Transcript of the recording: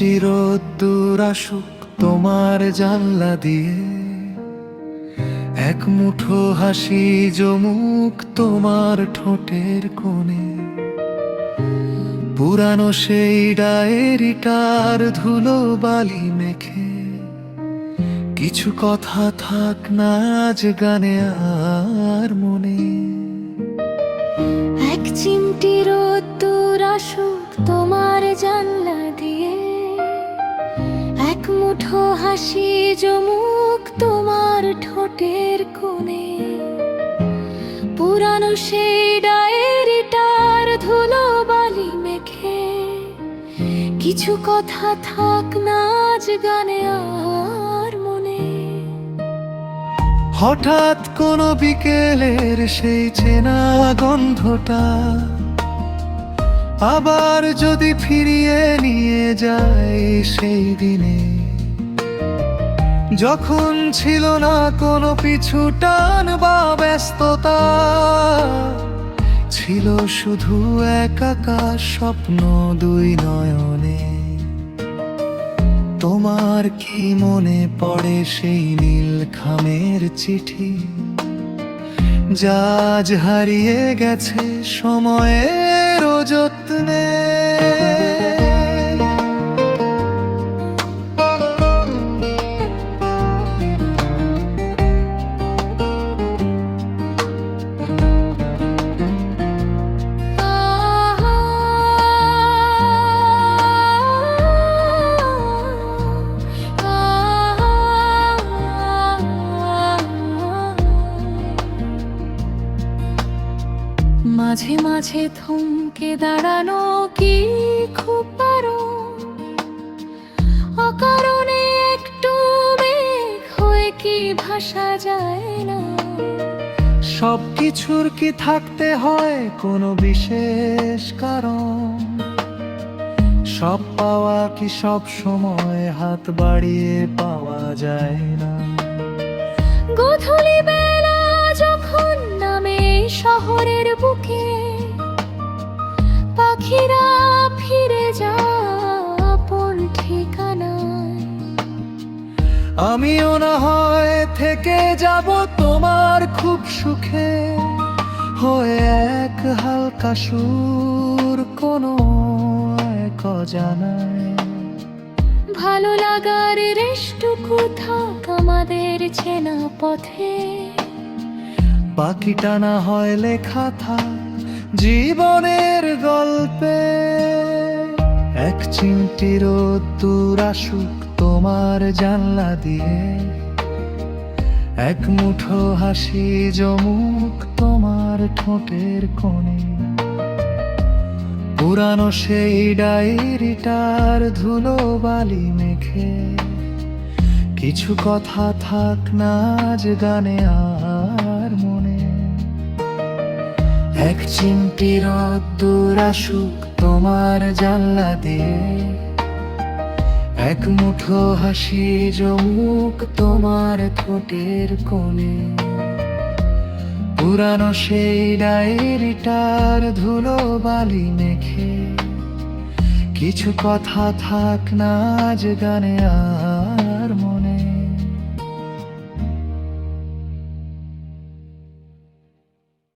চিমটি রোদ্দুর আসুক তোমার জানলা দিয়ে, এক মুঠো হাসি জমুক তোমার ঠোঁটের কোণে। পুরানো সেই ডায়েরিটার ধুলো বালি মেখে, কিছু কথা থাক না আজ গানে আর মনে। এক চিমটি রোদ্দুর আসুক তোমার জানলা দিয়ে, এক মুঠো হাসি জমুক তোমার ঠোঁটের কোণে। পুরানো সেই ডায়েরিটার ধুলো বালি মেখে, কিছু কথা থাক না আজ গানে আর মনে। হঠাৎ কোনো বিকেলের সেই চেনা গন্ধটা আবার যদি ফিরিয়ে নিয়ে যায় সেই দিনে, যখন ছিল না কোনো পিছু টান বা ব্যস্ততা, ছিল শুধু একাকার স্বপ্ন দুই নয়নে। তোমার কি মনে পড়ে সেই নীল খামের চিঠি, যা আজ হারিয়ে গেছে সময়ের যত্নে? মাঝে মাঝে থমকে দাঁড়ানো কি খুব পারো, অকারণে একটু মেঘ হয়ে কি ভাসা যায় না? সব কিছুর কি থাকতে হয় কোনো বিশেষ কারণ? সব পাওয়া কি সব সময় হাত বাড়িয়ে পাওয়া যায় না? গোধূলি বেলা যখন নামে শহরের বুকে, পাখিরা ফিরে যায় আপন ঠিকানায়। আমিও না হয় থেকে যাব তোমার খুব সুখে, হয়ে এক হালকা সুর কোনো এক অজানায়। ভালো লাগার রেশটুকু থাক আমাদের চেনা পথে, বাকিটা না হয় লেখা থাক জীবনের গল্পে। এক চিমটি রোদ্দুর আসুক তোমার জানলা দিয়ে, এক মুঠো হাসি জমুক তোমার ঠোঁটের কোণে। পুরানো সেই ডায়েরিটার ধুলো বালি মেখে, কিছু কথা থাক না আজ গানে আর মনে। এক চিমটি রোদ্দুর আসুক তোমার জানলা দিয়ে, এক মুঠো হাসি জমুক তোমার ঠোঁটের কোণে। পুরানো সেই ডায়েরিটার ধুলো বালি মেখে, কিছু কথা থাক না আজ গানে আর